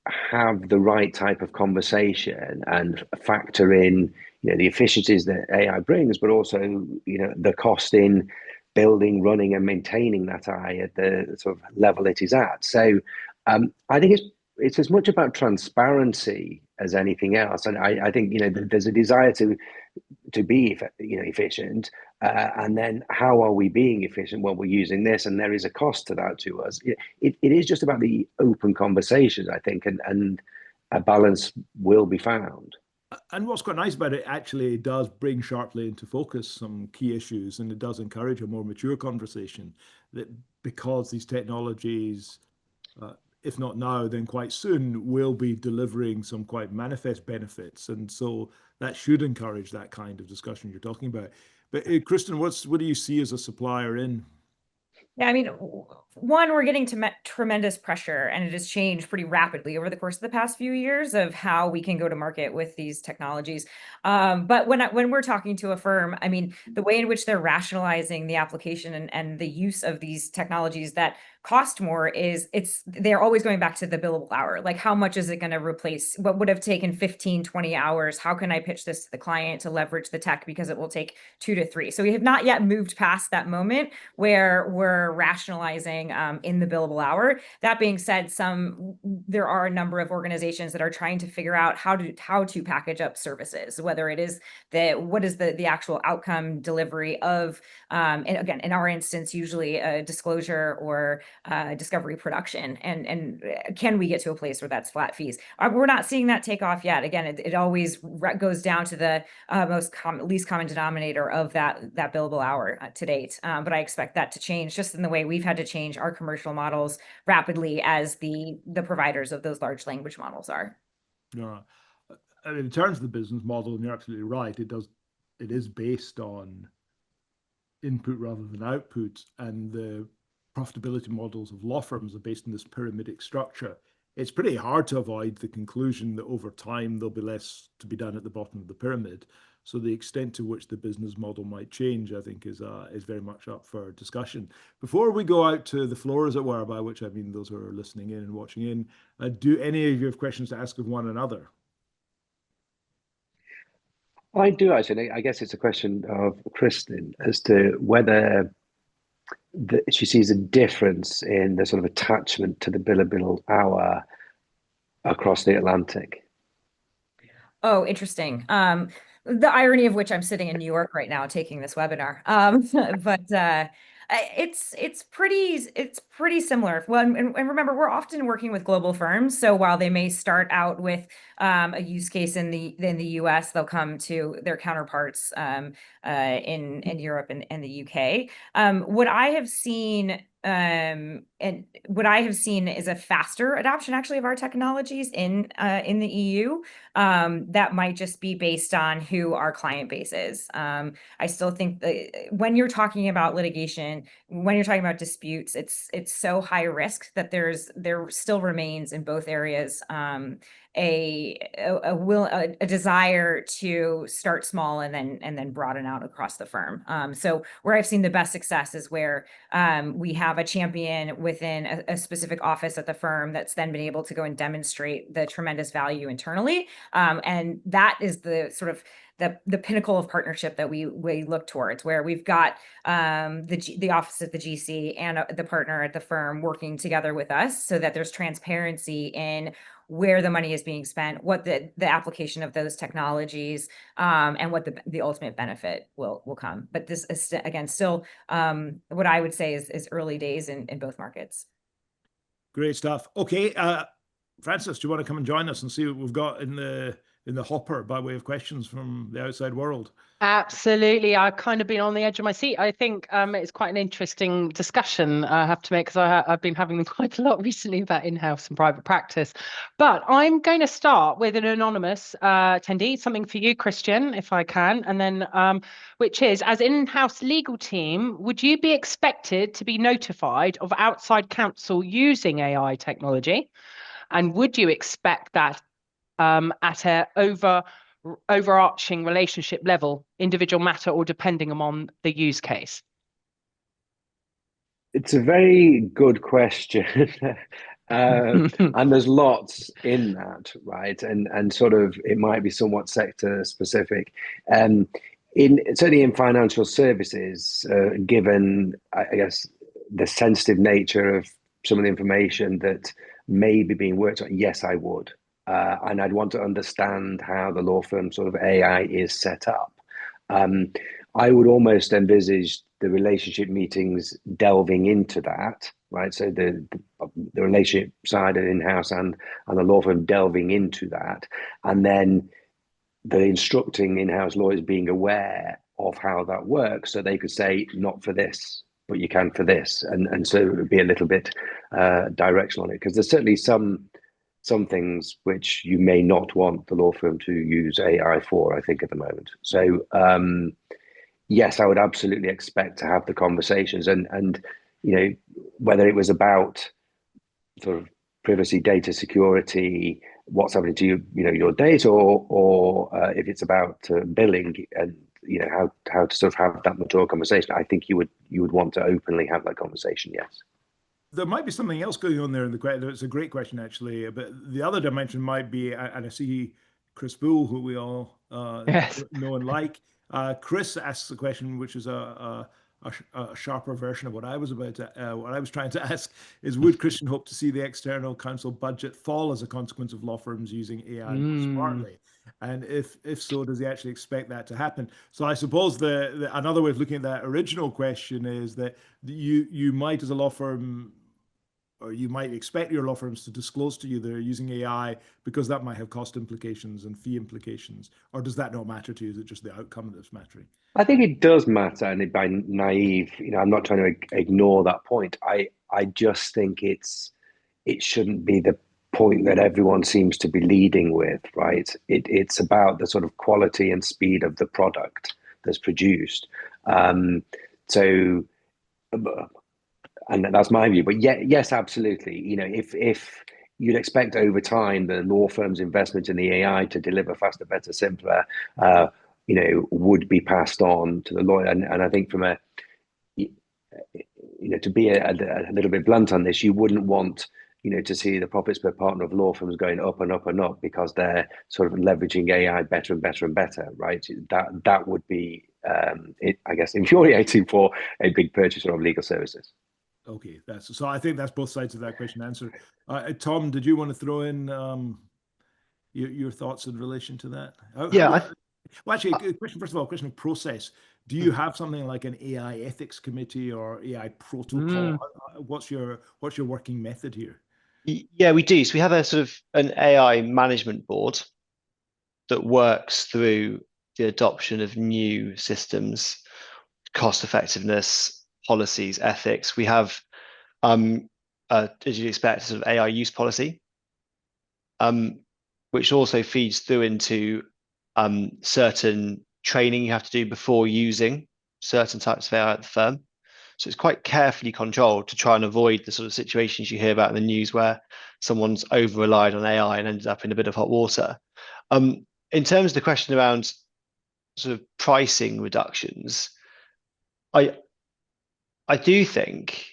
have the right type of conversation and factor in the efficiencies that AI brings, but also the cost in building, running, and maintaining that AI at the sort of level it is at. So I think it's as much about transparency as anything else, and I think there's a desire to be efficient, and then how are we being efficient? Well, we're using this, and there is a cost to that to us. It is just about the open conversations, I think, and a balance will be found. And what's quite nice about it, actually, it does bring sharply into focus some key issues, and it does encourage a more mature conversation, that because these technologies, if not now, then quite soon, will be delivering some quite manifest benefits. And so that should encourage that kind of discussion you're talking about. But Kristen, what do you see as a supplier in? Yeah, I mean, one, we're getting to tremendous pressure, and it has changed pretty rapidly over the course of the past few years of how we can go to market with these technologies. But when we're talking to a firm, I mean, the way in which they're rationalizing the application and the use of these technologies that cost more is they're always going back to the billable hour. Like, how much is it going to replace what would have taken 15, 20 hours? How can I pitch this to the client to leverage the tech because it will take 2 to 3? So we have not yet moved past that moment where we're rationalizing in the billable hour. That being said, there are a number of organizations that are trying to figure out how to package up services, whether it is what is the actual outcome delivery of, and again, in our instance, usually a disclosure or discovery production, and can we get to a place where that's flat fees? We're not seeing that take off yet. Again, it always goes down to the least common denominator of that billable hour to date. But I expect that to change, just in the way we've had to change our commercial models rapidly as the providers of those large language models are. Yeah. I mean, in terms of the business model, and you're absolutely right, it is based on input rather than output, and the profitability models of law firms are based on this pyramidic structure. It's pretty hard to avoid the conclusion that over time there'll be less to be done at the bottom of the pyramid. So the extent to which the business model might change, I think, is very much up for discussion. Before we go out to the floor, as it were, by which I mean those who are listening in and watching in, do any of you have questions to ask of one another? I do actually. I guess it's a question of Kristen as to whether she sees a difference in the sort of attachment to the billable hour across the Atlantic. Oh, interesting. The irony of which I'm sitting in New York right now taking this webinar. But it's pretty similar. Well, and remember, we're often working with global firms. So while they may start out with a use case in the US, they'll come to their counterparts in Europe and the UK. What I have seen is a faster adoption actually of our technologies in the EU. That might just be based on who our client base is. I still think that when you're talking about litigation, when you're talking about disputes, it's so high risk that there still remains in both areas a desire to start small and then broaden out across the firm. So where I've seen the best success is where we have a champion within a specific office at the firm that's then been able to go and demonstrate the tremendous value internally. And that is the sort of the pinnacle of partnership that we look towards, where we've got the office of the GC and the partner at the firm working together with us, so that there's transparency in where the money is being spent, what the application of those technologies, and what the ultimate benefit will come. But this is, again, still what I would say is early days in both markets. Great stuff. Okay, Francis, do you want to come and join us and see what we've got in the hopper by way of questions from the outside world? Absolutely. I've kind of been on the edge of my seat. I think it's quite an interesting discussion I have to make, because I've been having them quite a lot recently about in-house and private practice. But I'm going to start with an anonymous attendee, something for you, Christian, if I can, and then which is, as in-house legal team, would you be expected to be notified of outside counsel using AI technology? And would you expect that at a overarching relationship level, individual matter, or depending on the use case? It's a very good question. And there's lots in that, right? And sort of, it might be somewhat sector specific. Certainly in financial services, given, I guess, the sensitive nature of some of the information that may be being worked on, yes, I would. And I'd want to understand how the law firm sort of AI is set up. I would almost envisage the relationship meetings delving into that, right? So the relationship side and in-house and the law firm delving into that, and then the instructing in-house lawyers being aware of how that works, so they could say, not for this, but you can for this, and so it would be a little bit directional on it, because there's certainly some things which you may not want the law firm to use AI for, I think, at the moment. So yes, I would absolutely expect to have the conversations, and you know, whether it was about sort of privacy, data security, what's happening to your data, or if it's about billing, and how to sort of have that mature conversation. I think you would want to openly have that conversation. Yes. There might be something else going on there in the question. It's a great question, actually. But the other dimension might be, and I see Chris Bull, who we all Yes. know and like. Chris asks a question, which is a sharper version of what I was trying to ask. Is, would Christian hope to see the external counsel budget fall as a consequence of law firms using AI more smartly? And if so, does he actually expect that to happen? So I suppose another way of looking at that original question is that you might, as a law firm, or you might expect your law firms to disclose to you they're using AI because that might have cost implications and fee implications? Or does that not matter to you? Is it just the outcome that's mattering? I think it does matter, and by naive, I'm not trying to ignore that point. I just think it shouldn't be the point that everyone seems to be leading with, right? It's about the sort of quality and speed of the product that's produced. So, and that's my view. But yeah, yes, absolutely. If you'd expect over time the law firm's investment in the AI to deliver faster, better, simpler, would be passed on to the lawyer. And I think from to be a little bit blunt on this, you wouldn't want to see the profits per partner of law firms going up and up and up because they're sort of leveraging AI better and better and better, right? That would be, I guess, infuriating for a big purchaser of legal services. Okay, so I think that's both sides of that question answered. Tom, did you want to throw in your thoughts in relation to that? Well, actually, a question, first of all, a question of process. Do you have something like an AI ethics committee or AI protocol? What's your working method here? Yeah, we do. So we have a sort of an AI management board that works through the adoption of new systems, cost effectiveness, policies, ethics. We have, as you'd expect, sort of AI use policy, which also feeds through into certain training you have to do before using certain types of AI at the firm. So it's quite carefully controlled to try and avoid the sort of situations you hear about in the news where someone's over-relied on AI and ended up in a bit of hot water. In terms of the question around sort of pricing reductions, I do think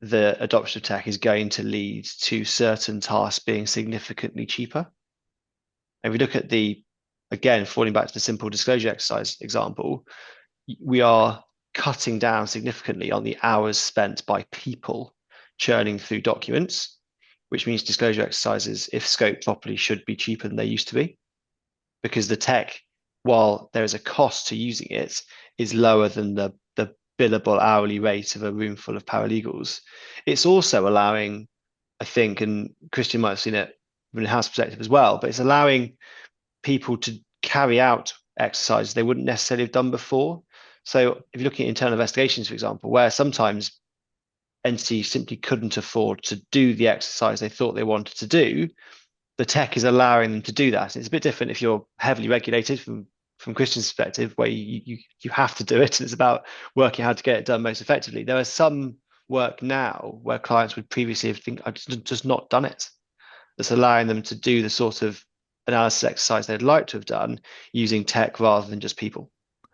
the adoption of tech is going to lead to certain tasks being significantly cheaper. And if we look at again, falling back to the simple disclosure exercise example, we are cutting down significantly on the hours spent by people churning through documents, which means disclosure exercises, if scoped properly, should be cheaper than they used to be, because the tech, while there is a cost to using it, is lower than the billable hourly rate of a room full of paralegals. It's also allowing, I think, and Christian might have seen it from an in-house perspective as well, but it's allowing people to carry out exercises they wouldn't necessarily have done before. So if you're looking at internal investigations, for example, where sometimes entities simply couldn't afford to do the exercise they thought they wanted to do, the tech is allowing them to do that. It's a bit different if you're heavily regulated from Christian's perspective, where you have to do it, and it's about working how to get it done most effectively. There are some work now where clients would previously have just not done it. That's allowing them to do the sort of analysis exercise they'd like to have done using tech rather than just people.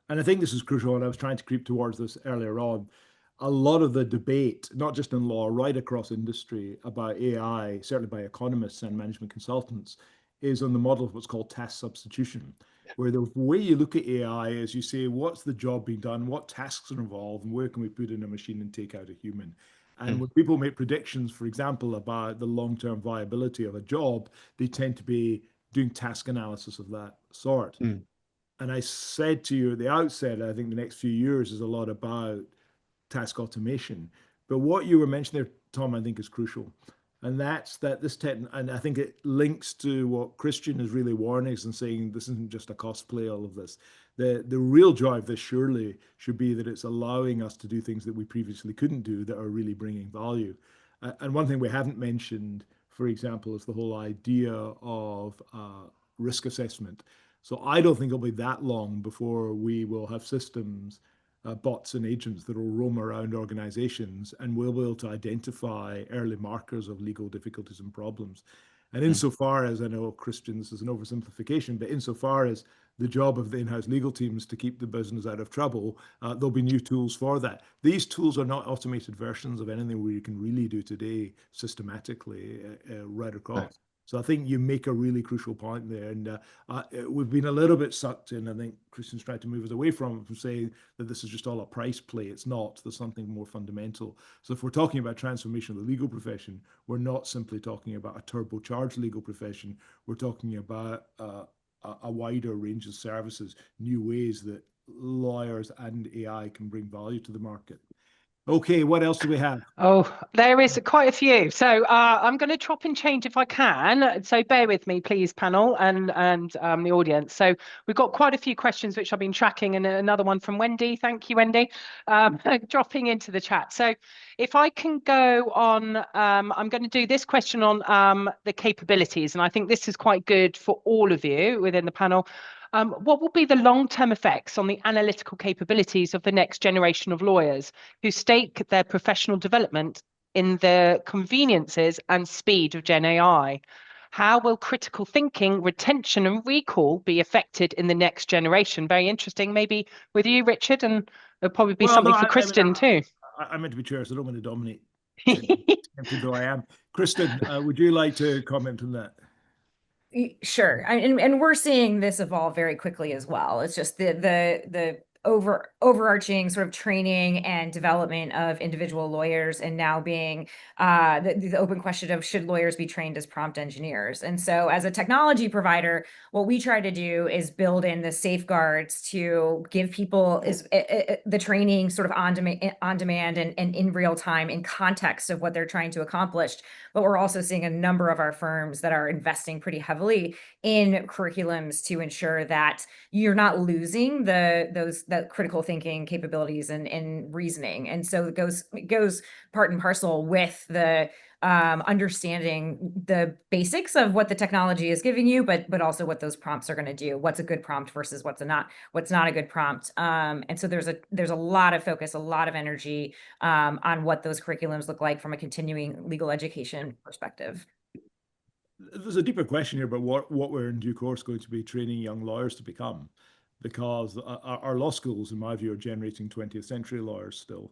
And I think this is crucial, and I was trying to creep towards this earlier on. A lot of the debate, not just in law, right across industry about AI, certainly by economists and management consultants, is on the model of what's called task substitution, where the way you look at AI is you say, what's the job being done, what tasks are involved, and where can we put in a machine and take out a human? And when people make predictions, for example, about the long-term viability of a job, they tend to be doing task analysis of that sort. And I said to you at the outset, I think the next few years is a lot about task automation. But what you were mentioning there, Tom, I think is crucial. And that's that this tech, and I think it links to what Christian is really warning us and saying this isn't just a cost play, all of this. The real joy of this surely should be that it's allowing us to do things that we previously couldn't do that are really bringing value. And one thing we haven't mentioned, for example, is the whole idea of risk assessment. So I don't think it'll be that long before we will have systems, bots and agents that will roam around organizations and will be able to identify early markers of legal difficulties and problems. And insofar as, I know, Christian, this is an oversimplification, but insofar as the job of the in-house legal teams to keep the business out of trouble, there'll be new tools for that. These tools are not automated versions of anything we can really do today systematically right across. So I think you make a really crucial point there. And we've been a little bit sucked in. I think Christian's tried to move us away from saying that this is just all a price play. It's not. There's something more fundamental. So if we're talking about transformation of the legal profession, we're not simply talking about a turbocharged legal profession. We're talking about a wider range of services, new ways that lawyers and AI can bring value to the market. Okay, what else do we have? Oh, there is quite a few. So I'm going to chop and change if I can. So bear with me, please, panel and the audience. So we've got quite a few questions which I've been tracking, and another one from Wendy. Thank you, Wendy, dropping into the chat. So if I can go on, I'm going to do this question on the capabilities, and I think this is quite good for all of you within the panel. What will be the long-term effects on the analytical capabilities of the next generation of lawyers who stake their professional development in the conveniences and speed of Gen AI? How will critical thinking, retention, and recall be affected in the next generation? Very interesting. Maybe with you, Richard, and there'll probably be something for Kristen too. I meant to be chair, so I don't want to dominate. Tempted though I am. Kristen, would you like to comment on that? Sure. And we're seeing this evolve very quickly as well. It's just the overarching sort of training and development of individual lawyers, and now being the open question of, should lawyers be trained as prompt engineers? And so as a technology provider, what we try to do is build in the safeguards to give people the training sort of on demand and in real time, in context of what they're trying to accomplish. But we're also seeing a number of our firms that are investing pretty heavily in curriculums to ensure that you're not losing that critical thinking capabilities and reasoning. And so it goes part and parcel with the understanding the basics of what the technology is giving you, but also what those prompts are going to do. What's a good prompt versus what's not a good prompt. And so there's a lot of focus, a lot of energy on what those curriculums look like from a continuing legal education perspective. There's a deeper question here about what we're in due course going to be training young lawyers to become, because our law schools, in my view, are generating 20th century lawyers still.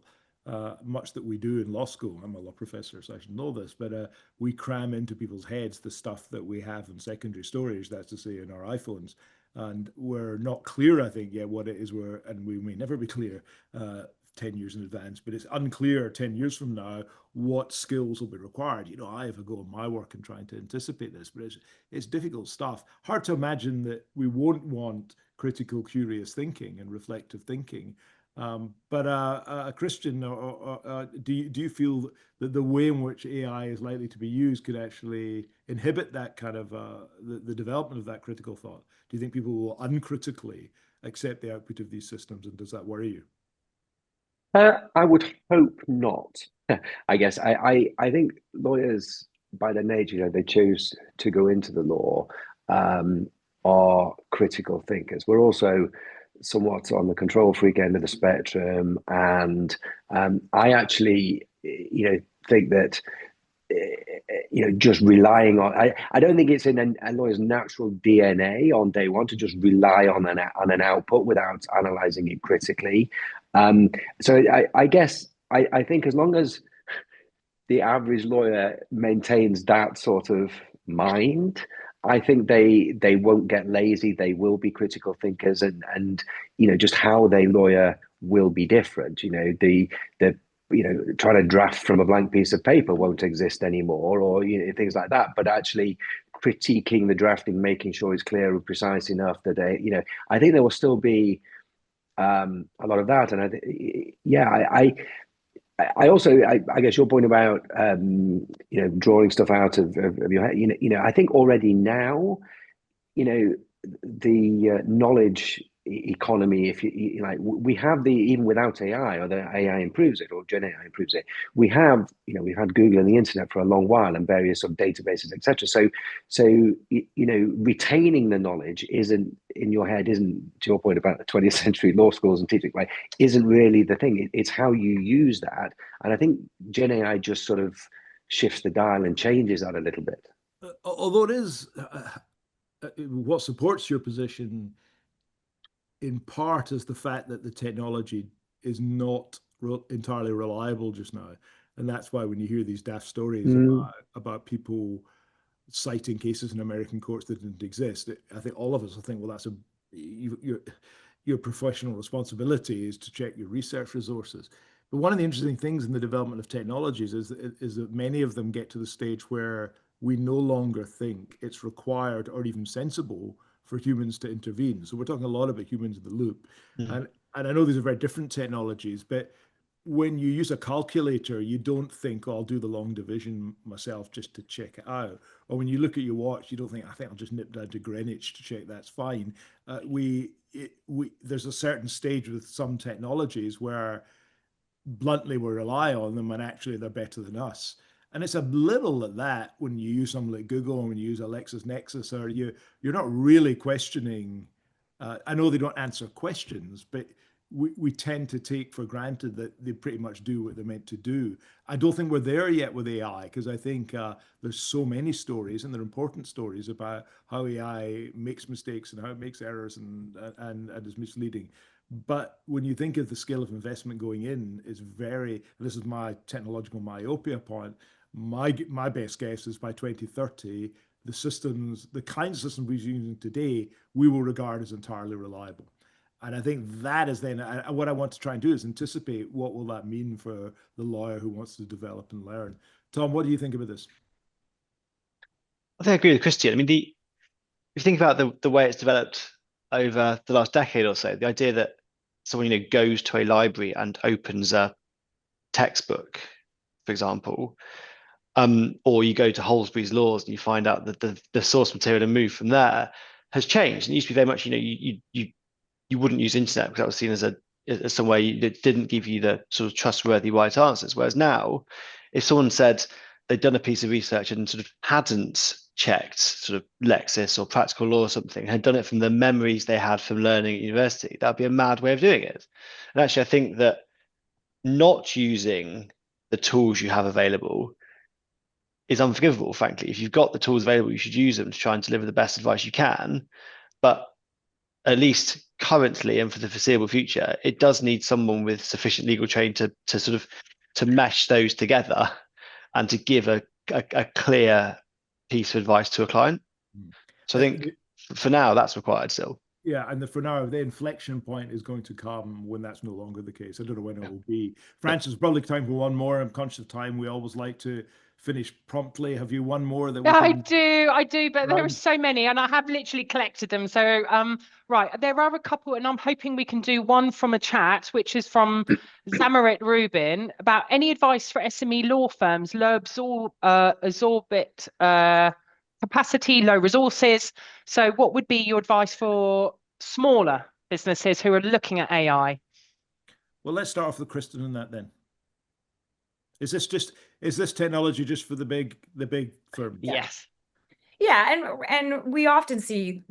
Much that we do in law school, I'm a law professor, so I should know this, but we cram into people's heads the stuff that we have in secondary storage, that's to say in our iPhones. And we're not clear, I think, yet what it is and we may never be clear 10 years in advance, but it's unclear 10 years from now what skills will be required. You know, I have a go in my work in trying to anticipate this, but it's difficult stuff. Hard to imagine that we won't want critical, curious thinking and reflective thinking. But Christian, do you feel that the way in which AI is likely to be used could actually inhibit that kind of the development of that critical thought? Do you think people will uncritically accept the output of these systems, and does that worry you? I would hope not. I guess I think lawyers, by their nature, they choose to go into the law, are critical thinkers. We're also somewhat on the control freak end of the spectrum, and I actually, think that just relying on I don't think it's in a lawyer's natural DNA on day one to just rely on an output without analyzing it critically. So I guess I think as long as the average lawyer maintains that sort of mind, I think they won't get lazy. They will be critical thinkers, and just how they lawyer will be different. The trying to draft from a blank piece of paper won't exist anymore, or things like that. But actually critiquing the drafting, making sure it's clear and precise enough that I think there will still be a lot of that. And I also I guess your point about drawing stuff out of your head. I think already now, the knowledge economy, if you like, we have even without AI, or the AI improves it, or Gen AI improves it, we've had Google and the internet for a long while, and various sort of databases, etc. So retaining the knowledge isn't in your head, isn't, to your point about the 20th century law schools and teaching, right, isn't really the thing. It's how you use that, and I think Gen AI just sort of shifts the dial and changes that a little bit. Although it is what supports your position in part is the fact that the technology is not entirely reliable just now. And that's why when you hear these daft stories about people citing cases in American courts that didn't exist, I think all of us will think, well, that's your professional responsibility is to check your research resources. But one of the interesting things in the development of technologies is that many of them get to the stage where we no longer think it's required or even sensible for humans to intervene. So we're talking a lot about humans in the loop. And I know these are very different technologies, but when you use a calculator, you don't think, oh, I'll do the long division myself just to check it out. Or when you look at your watch, you don't think, I think I'll just nip down to Greenwich to check that's fine. There's a certain stage with some technologies where bluntly we rely on them and actually they're better than us. And it's a little of that when you use something like Google and when you use Alexa's Nexus, or you're not really questioning. I know they don't answer questions, but we tend to take for granted that they pretty much do what they're meant to do. I don't think we're there yet with AI, because I think there's so many stories, and they're important stories, about how AI makes mistakes and how it makes errors and is misleading. But when you think of the scale of investment going in, is very, this is my technological myopia point, my best guess is by 2030, the systems, the kinds of systems we're using today, we will regard as entirely reliable. And I think that is then what I want to try and do is anticipate what will that mean for the lawyer who wants to develop and learn. Tom, what do you think about this? I think I agree with Christian. I mean, if you think about the way it's developed over the last decade or so, the idea that someone, goes to a library and opens a textbook, for example, or you go to Holsbury's Laws and you find out that the source material and move from there has changed. And it used to be very much, you wouldn't use internet because that was seen as some way that didn't give you the sort of trustworthy right answers. Whereas now, if someone said they'd done a piece of research and sort of hadn't checked sort of Lexis or practical law or something, had done it from the memories they had from learning at university, that'd be a mad way of doing it. And actually, I think that not using the tools you have available is unforgivable, frankly. If you've got the tools available, you should use them to try and deliver the best advice you can. But at least currently and for the foreseeable future, it does need someone with sufficient legal training to sort of to mesh those together and to give a clear piece of advice to a client. So I think for now that's required still. Yeah, and for now, the inflection point is going to come when that's no longer the case. I don't know when it will be. Francis, probably time for one more. I'm conscious of time. We always like to finish promptly. Have you one more that we Yeah, can... I do, but there are so many, and I have literally collected them. So, right, there are a couple, and I'm hoping we can do one from a chat, which is from Zamarit Rubin, about any advice for SME law firms, low absorbit capacity, low resources. So, what would be your advice for smaller businesses who are looking at AI? Well, let's start off with Kristen on that then. Is this technology just for the big firms? Yes. Yeah, and we often see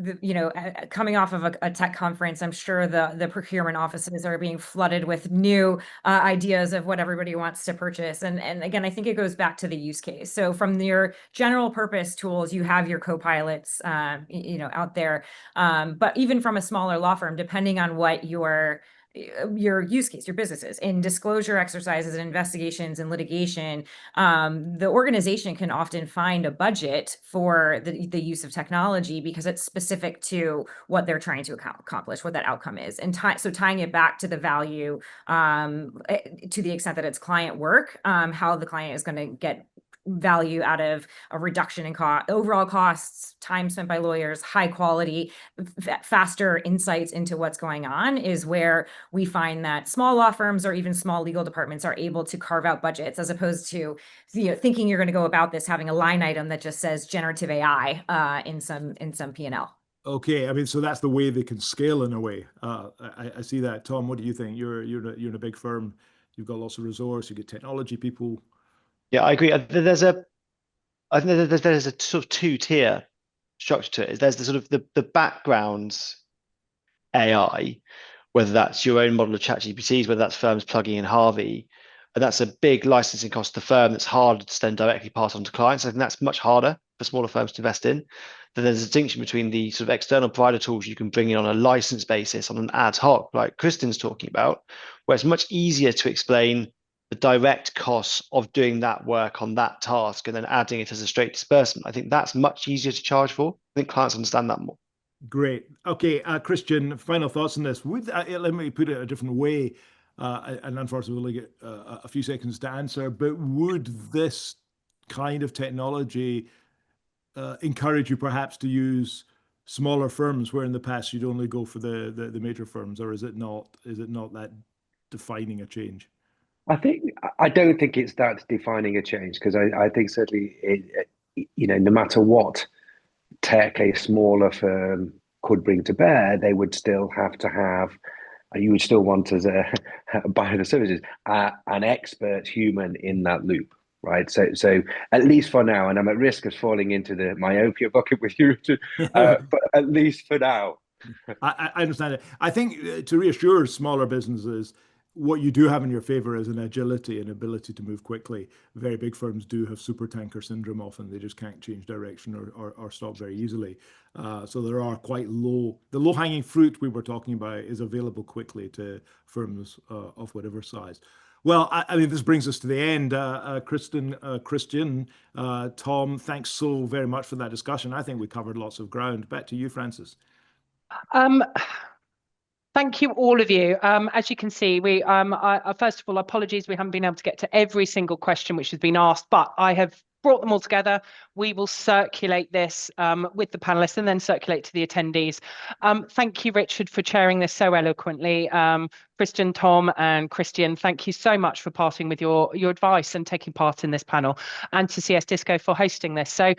coming off of a tech conference, I'm sure the procurement offices are being flooded with new ideas of what everybody wants to purchase. And again, I think it goes back to the use case. So from your general purpose tools, you have your co-pilots out there. But even from a smaller law firm, depending on what your use case, your businesses in disclosure exercises and investigations and litigation, the organization can often find a budget for the use of technology because it's specific to what they're trying to accomplish, what that outcome is. And so tying it back to the value, to the extent that it's client work, how the client is going to get value out of a reduction in overall costs, time spent by lawyers, high quality, faster insights into what's going on, is where we find that small law firms or even small legal departments are able to carve out budgets, as opposed to thinking you're going to go about this having a line item that just says generative AI in some P&L. Okay, I mean, so that's the way they can scale in a way. I see that. Tom, what do you think? You're in a big firm. You've got lots of resource. You get technology people. Yeah, I agree. I think there's a sort of two-tier structure to it. There's the sort of the background AI, whether that's your own model of ChatGPTs, whether that's firms plugging in Harvey, and that's a big licensing cost to the firm that's harder to then directly pass on to clients. I think that's much harder for smaller firms to invest in. Then there's a distinction between the sort of external provider tools you can bring in on a license basis, on an ad hoc, like Kristen's talking about, where it's much easier to explain the direct costs of doing that work on that task and then adding it as a straight disbursement. I think that's much easier to charge for. I think clients understand that more. Great. Okay, Christian, final thoughts on this. Let me put it a different way, and unfortunately we'll get a few seconds to answer, but would this kind of technology encourage you perhaps to use smaller firms where in the past you'd only go for the major firms, or is it not that defining a change? I don't think it's that defining a change, because I think certainly no matter what tech a smaller firm could bring to bear, they would still have to have, you would still want as a buyer of the services, an expert human in that loop, right? So at least for now, and I'm at risk of falling into the myopia bucket with you, but at least for now. I understand it. I think to reassure smaller businesses, what you do have in your favor is an agility and ability to move quickly. Very big firms do have super tanker syndrome often. They just can't change direction or stop very easily. So there are the low-hanging fruit we were talking about is available quickly to firms of whatever size. Well, I mean, this brings us to the end. Christian, Tom, thanks so very much for that discussion. I think we covered lots of ground. Back to you, Francis. Thank you, all of you. As you can see, we first of all, apologies, we haven't been able to get to every single question which has been asked, but I have brought them all together. We will circulate this with the panelists and then circulate to the attendees. Thank you, Richard, for chairing this so eloquently. Christian, Tom, and Christian, thank you so much for parting with your advice and taking part in this panel, and to CS Disco for hosting this. So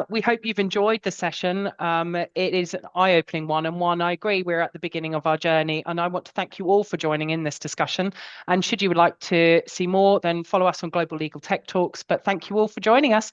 we hope you've enjoyed the session. It is an eye-opening one, and one I agree we're at the beginning of our journey, and I want to thank you all for joining in this discussion. And should you would like to see more, then follow us on Global Legal Tech Talks. But thank you all for joining us.